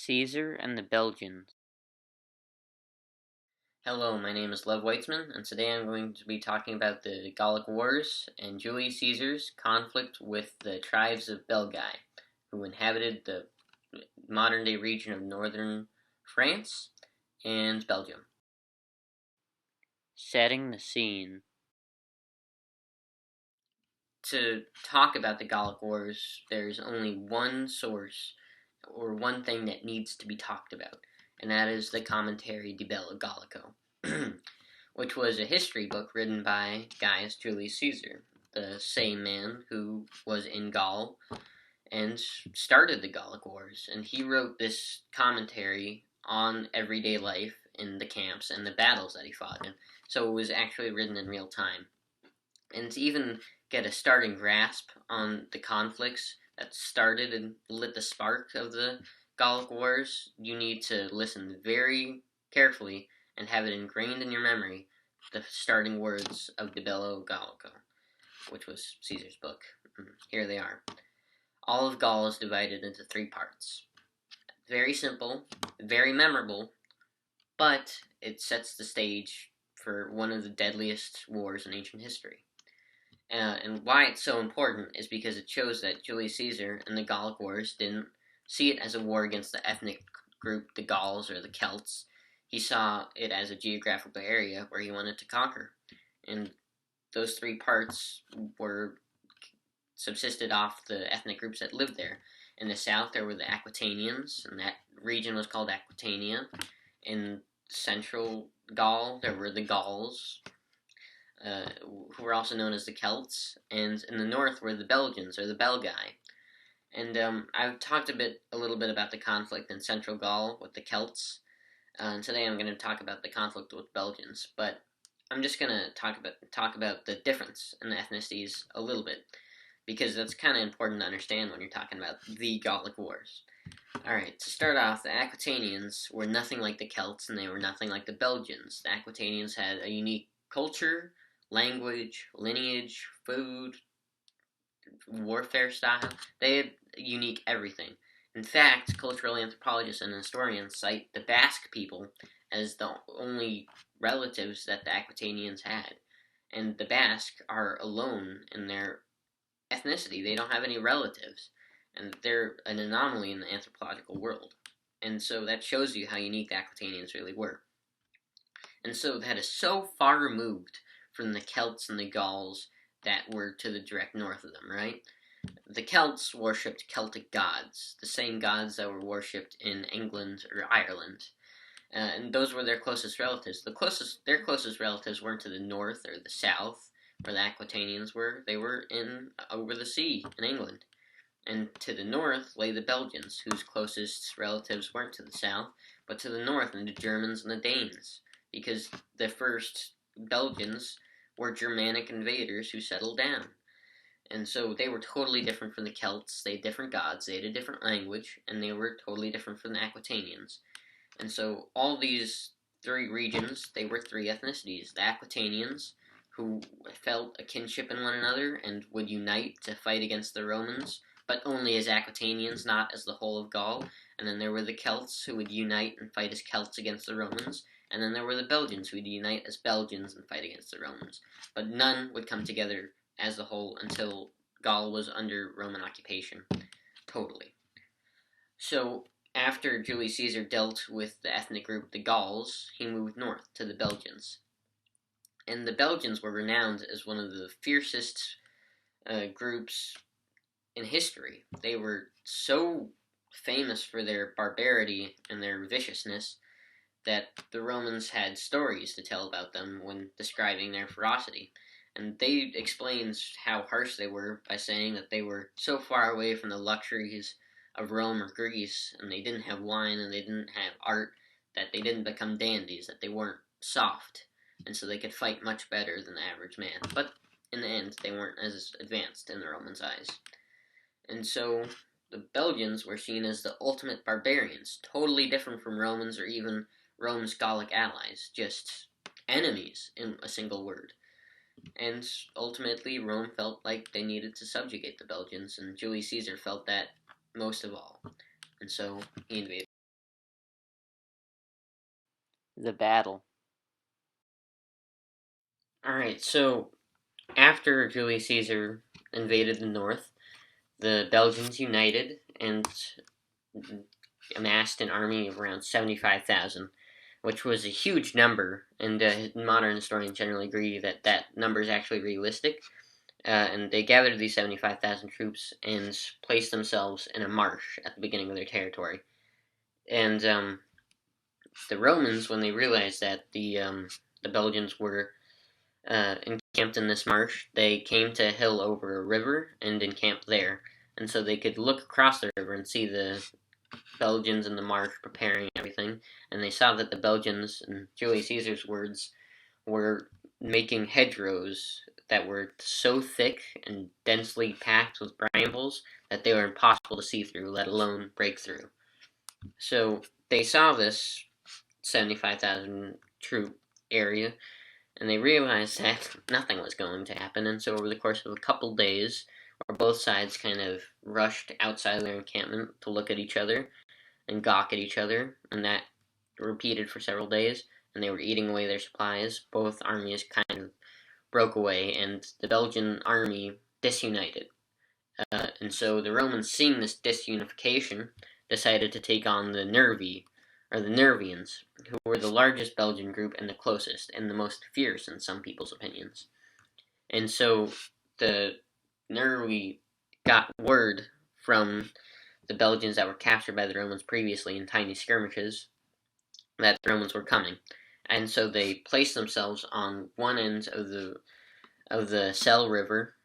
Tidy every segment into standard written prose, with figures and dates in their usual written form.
Caesar and the Belgians. Hello, my name is Lev Weitzman, and today I'm going to be talking about the Gallic Wars and Julius Caesar's conflict with the tribes of Belgae, who inhabited the modern-day region of northern France and Belgium. Setting the scene. To talk about the Gallic Wars, there's only one source, or one thing that needs to be talked about, and that is the commentary Dibella Golico, which was a history book written by Gaius Julius Caesar, the same man who was in Gaul and started the Gallic Wars. And he wrote this commentary on everyday life in the camps and the battles that he fought in. So it was actually written in real time. And to even get a starting grasp on the conflicts that started and lit the spark of the Gallic Wars, you need to listen very carefully and have it ingrained in your memory, the starting words of Dibella Golico, which was Caesar's book. Here they are. All of Gaul is divided into 3 parts. Very simple, very memorable, but it sets the stage for one of the deadliest wars in ancient history. And why it's so important is because it shows that Julius Caesar and the Gallic Wars didn't see it as a war against the ethnic group, the Gauls or the Celts. He saw it as a geographical area where he wanted to conquer. And those 3 parts were subsisted off the ethnic groups that lived there. In the south, there were the Aquitanians, and that region was called Aquitania. In central Gaul, there were the Gauls, who were also known as the Celts, and in the north were the Belgians, or the Belgae. And I've talked a little bit about the conflict in central Gaul with the Celts, and today I'm going to talk about the conflict with Belgians, but I'm just going to talk about the difference in the ethnicities a little bit, because that's kind of important to understand when you're talking about the Gallic Wars. Alright, to start off, the Aquitanians were nothing like the Celts, and they were nothing like the Belgians. The Aquitanians had a unique culture, language, lineage, food, warfare style. They had unique everything. In fact, cultural anthropologists and historians cite the Basque people as the only relatives that the Aquitanians had. And the Basque are alone in their ethnicity. They don't have any relatives. And they're an anomaly in the anthropological world. And so that shows you how unique the Aquitanians really were. And so that is so far removed from the Celts and the Gauls that were to the direct north of them, right? The Celts worshipped Celtic gods, the same gods that were worshipped in England or Ireland, and those were their closest relatives. Their closest relatives weren't to the north or the south, where the Aquitanians were. They were over the sea in England. And to the north lay the Belgians, whose closest relatives weren't to the south, but to the north, and the Germans and the Danes, because the first Belgians were Germanic invaders who settled down. And so they were totally different from the Celts. They had different gods, they had a different language, and they were totally different from the Aquitanians. And so all these 3 regions, they were 3 ethnicities. The Aquitanians, who felt a kinship in one another and would unite to fight against the Romans, but only as Aquitanians, not as the whole of Gaul. And then there were the Celts, who would unite and fight as Celts against the Romans. And then there were the Belgians, who would unite as Belgians and fight against the Romans. But none would come together as a whole until Gaul was under Roman occupation. Totally. So, after Julius Caesar dealt with the ethnic group the Gauls, he moved north to the Belgians. And the Belgians were renowned as one of the fiercest groups in history. They were so famous for their barbarity and their viciousness that the Romans had stories to tell about them when describing their ferocity. And they explained how harsh they were by saying that they were so far away from the luxuries of Rome or Greece, and they didn't have wine and they didn't have art, that they didn't become dandies, that they weren't soft, and so they could fight much better than the average man. But in the end, they weren't as advanced in the Romans' eyes. And so the Belgians were seen as the ultimate barbarians, totally different from Romans or even Rome's Gallic allies, just enemies in a single word. And ultimately, Rome felt like they needed to subjugate the Belgians, and Julius Caesar felt that most of all. And so he invaded. The battle. Alright, so after Julius Caesar invaded the north, the Belgians united and amassed an army of around 75,000, which was a huge number, and modern historians generally agree that that number is actually realistic. And they gathered these 75,000 troops and placed themselves in a marsh at the beginning of their territory. And the Romans, when they realized that the Belgians were encamped in this marsh, they came to a hill over a river and encamped there. And so they could look across the river and see the Belgians in the marsh preparing everything. And they saw that the Belgians, in Julius Caesar's words, were making hedgerows that were so thick and densely packed with brambles that they were impossible to see through, let alone break through. So they saw this 75,000 troop area, and they realized that nothing was going to happen. And so, over the course of a couple days, where both sides kind of rushed outside their encampment to look at each other and gawk at each other, and that repeated for several days, and they were eating away their supplies, both armies kind of broke away, and the Belgian army disunited. And so the Romans, seeing this disunification, decided to take on the Nervi, or the Nervians, who were the largest Belgian group and the closest, and the most fierce in some people's opinions. And so the Nervi got word from the Belgians that were captured by the Romans previously in tiny skirmishes that the Romans were coming. And so they placed themselves on one end of the Selle River,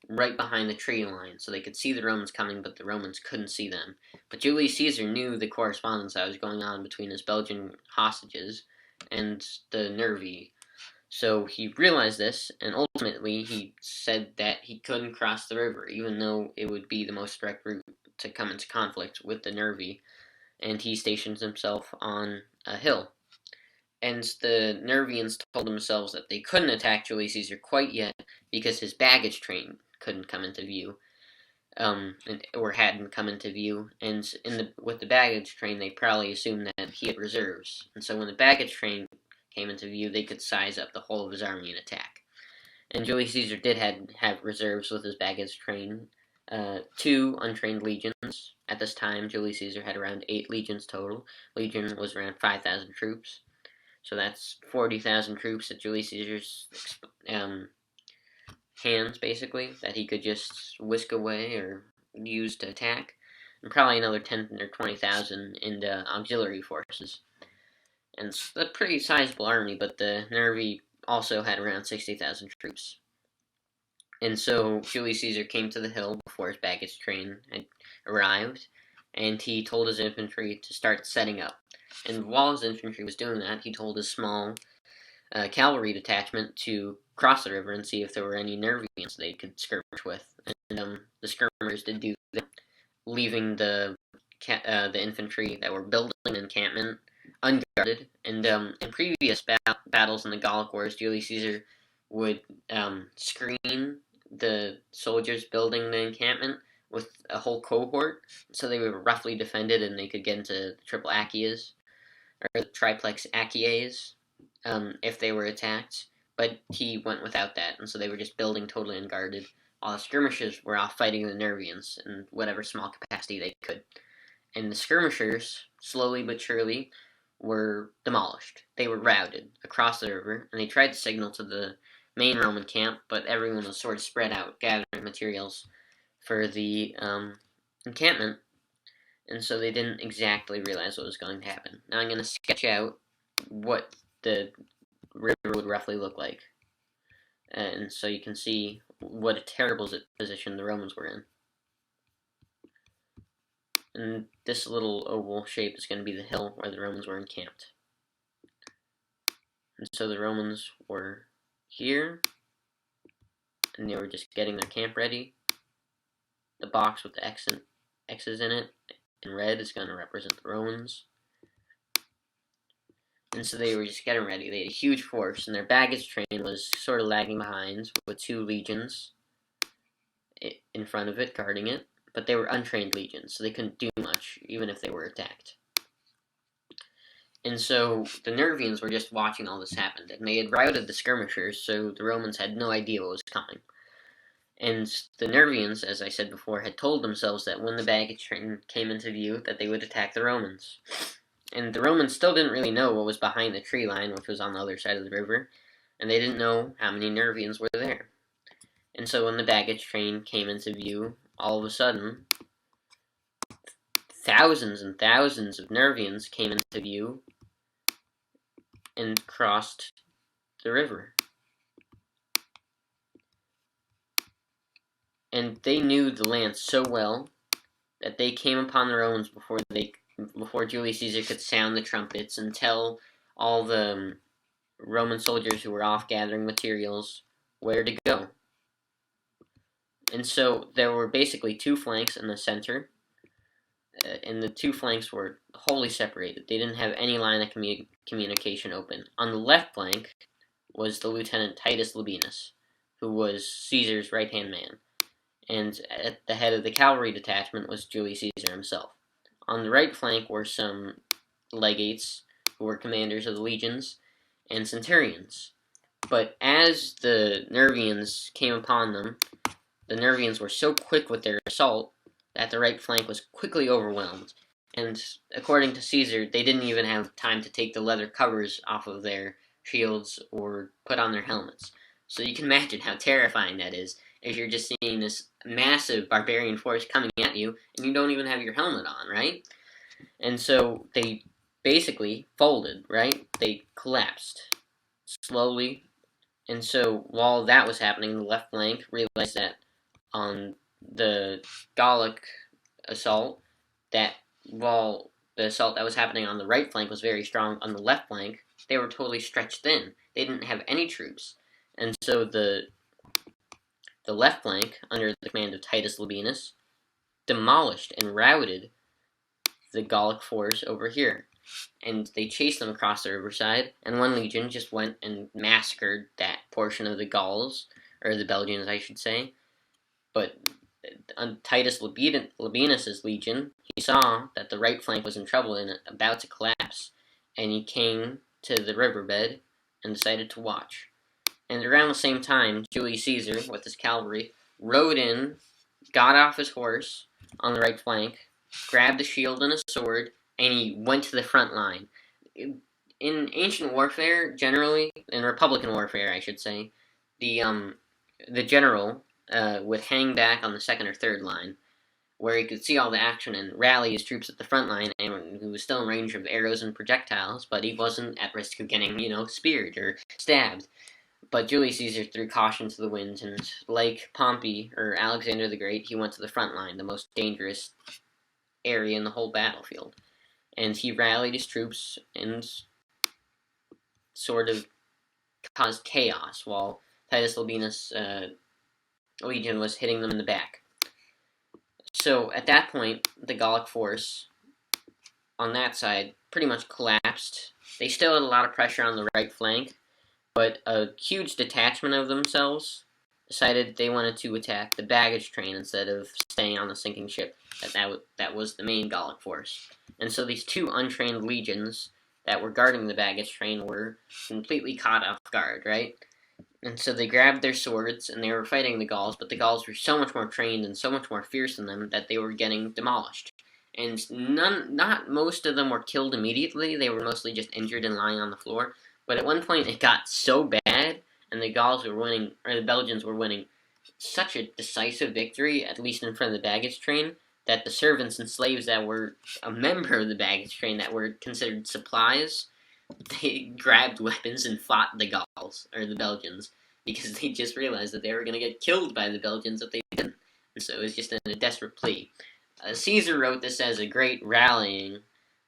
right behind the tree line, so they could see the Romans coming, but the Romans couldn't see them. But Julius Caesar knew the correspondence that was going on between his Belgian hostages and the Nervi. So he realized this, and ultimately he said that he couldn't cross the river, even though it would be the most direct route to come into conflict with the Nervi, and he stationed himself on a hill. And the Nervians told themselves that they couldn't attack Julius Caesar quite yet because his baggage train couldn't come into view, or hadn't come into view. And with the baggage train, they probably assumed that he had reserves. And so when the baggage train came into view, they could size up the whole of his army and attack. And Julius Caesar did have reserves with his baggage train. 2 untrained legions. At this time, Julius Caesar had around 8 legions total. Legion was around 5,000 troops. So that's 40,000 troops at Julius Caesar's hands, basically, that he could just whisk away or use to attack. And probably another 10 or 20,000 in auxiliary forces. And it's a pretty sizable army, but the Nervi also had around 60,000 troops. And so Julius Caesar came to the hill before his baggage train had arrived, and he told his infantry to start setting up. And while his infantry was doing that, he told his small cavalry detachment to cross the river and see if there were any Nervians they could skirmish with. And the skirmishers did do that, leaving the infantry that were building an encampment unguarded. And in previous battles in the Gallic Wars, Julius Caesar would screen the soldiers building the encampment with a whole cohort, so they were roughly defended and they could get into the triple achias, or triplex achies, if they were attacked. But he went without that, and so they were just building totally unguarded, while the skirmishers were off fighting the Nervians in whatever small capacity they could. And the skirmishers, slowly but surely, were demolished. They were routed across the river, and they tried to signal to the main Roman camp, but everyone was sort of spread out, gathering materials for the encampment, and so they didn't exactly realize what was going to happen. Now I'm going to sketch out what the river would roughly look like, and so you can see what a terrible position the Romans were in. And this little oval shape is going to be the hill where the Romans were encamped. And so the Romans were here, and they were just getting their camp ready. The box with the X's in it in red is going to represent the Romans. And so they were just getting ready. They had a huge force, and their baggage train was sort of lagging behind with 2 legions in front of it, guarding it. But they were untrained legions, so they couldn't do much, even if they were attacked. And so the Nervians were just watching all this happen, and they had routed the skirmishers, so the Romans had no idea what was coming. And the Nervians, as I said before, had told themselves that when the baggage train came into view, that they would attack the Romans. And the Romans still didn't really know what was behind the tree line, which was on the other side of the river, and they didn't know how many Nervians were there. And so when the baggage train came into view, all of a sudden, thousands and thousands of Nervians came into view and crossed the river. And they knew the land so well that they came upon the Romans before Julius Caesar could sound the trumpets and tell all the Roman soldiers who were off gathering materials where to go. And so there were basically two flanks in the center, and the two flanks were wholly separated. They didn't have any line of communication open. On the left flank was the Lieutenant Titus Labienus, who was Caesar's right-hand man. And at the head of the cavalry detachment was Julius Caesar himself. On the right flank were some legates, who were commanders of the legions, and centurions. But as the Nervians came upon them, the Nervians were so quick with their assault that the right flank was quickly overwhelmed. And according to Caesar, they didn't even have time to take the leather covers off of their shields or put on their helmets. So you can imagine how terrifying that is if you're just seeing this massive barbarian force coming at you and you don't even have your helmet on, right? And so they basically folded, right? They collapsed slowly. And so while that was happening, the left flank realized that on the Gallic assault, that while the assault that was happening on the right flank was very strong, on the left flank, they were totally stretched thin. They didn't have any troops. And so the left flank, under the command of Titus Labienus, demolished and routed the Gallic force over here. And they chased them across the riverside, and one legion just went and massacred that portion of the Gauls, or the Belgians, I should say. But Titus Labienus's legion, he saw that the right flank was in trouble and about to collapse, and he came to the riverbed and decided to watch. And around the same time, Julius Caesar, with his cavalry, rode in, got off his horse on the right flank, grabbed a shield and a sword, and he went to the front line. In ancient warfare, generally, in Republican warfare, I should say, the general would hang back on the second or third line, where he could see all the action and rally his troops at the front line, and he was still in range of arrows and projectiles, but he wasn't at risk of getting, speared or stabbed. But Julius Caesar threw caution to the winds, and like Pompey or Alexander the Great, he went to the front line, the most dangerous area in the whole battlefield. And he rallied his troops and sort of caused chaos while Titus Labienus' legion was hitting them in the back. So at that point, the Gallic force on that side pretty much collapsed. They still had a lot of pressure on the right flank, but a huge detachment of themselves decided they wanted to attack the baggage train instead of staying on the sinking ship. That was the main Gallic force. And so these two untrained legions that were guarding the baggage train were completely caught off guard, right? And so they grabbed their swords and they were fighting the Gauls, but the Gauls were so much more trained and so much more fierce than them that they were getting demolished. And not most of them were killed immediately. They were mostly just injured and lying on the floor. But at one point it got so bad, and the Gauls were winning, or the Belgians were winning such a decisive victory, at least in front of the baggage train, that the servants and slaves that were a member of the baggage train that were considered supplies, they grabbed weapons and fought the Gauls, or the Belgians, because they just realized that they were going to get killed by the Belgians if they didn't. And so it was just a desperate plea. Caesar wrote this as a great rallying,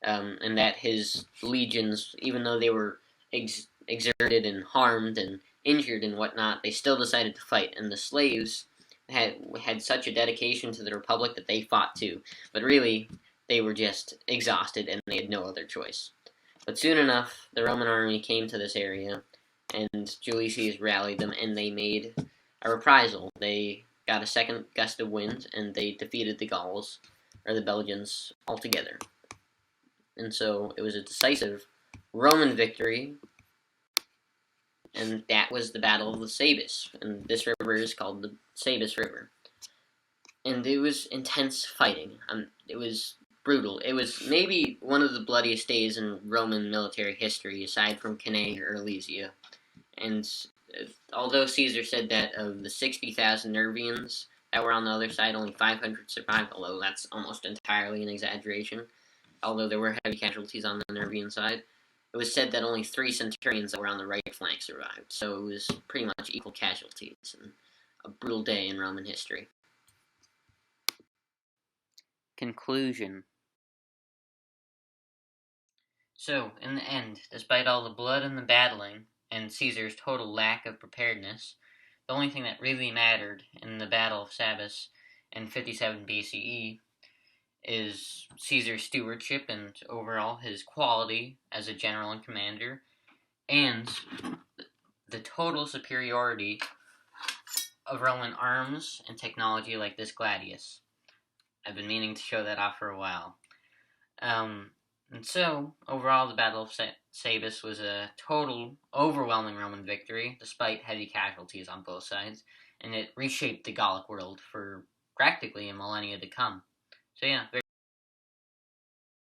and that his legions, even though they were exerted and harmed and injured and whatnot, they still decided to fight, and the slaves had such a dedication to the Republic that they fought too. But really, they were just exhausted and they had no other choice. But soon enough, the Roman army came to this area, and Julius Caesar rallied them, and they made a reprisal. They got a second gust of wind, and they defeated the Gauls, or the Belgians, altogether. And so it was a decisive Roman victory, and that was the Battle of the Sabis. And this river is called the Sabis River. And it was intense fighting. It was brutal. It was maybe one of the bloodiest days in Roman military history, aside from Cannae or Alesia. And although Caesar said that of the 60,000 Nervians that were on the other side, only 500 survived, although that's almost entirely an exaggeration, although there were heavy casualties on the Nervian side, it was said that only 3 centurions that were on the right flank survived, so it was pretty much equal casualties, and a brutal day in Roman history. Conclusion. So, in the end, despite all the blood and the battling, and Caesar's total lack of preparedness, the only thing that really mattered in the Battle of Sabis in 57 BCE is Caesar's stewardship and overall his quality as a general and commander, and the total superiority of Roman arms and technology like this gladius. I've been meaning to show that off for a while. And so, overall, the Battle of Sabis was a total, overwhelming Roman victory, despite heavy casualties on both sides, and it reshaped the Gallic world for practically a millennia to come. So yeah, very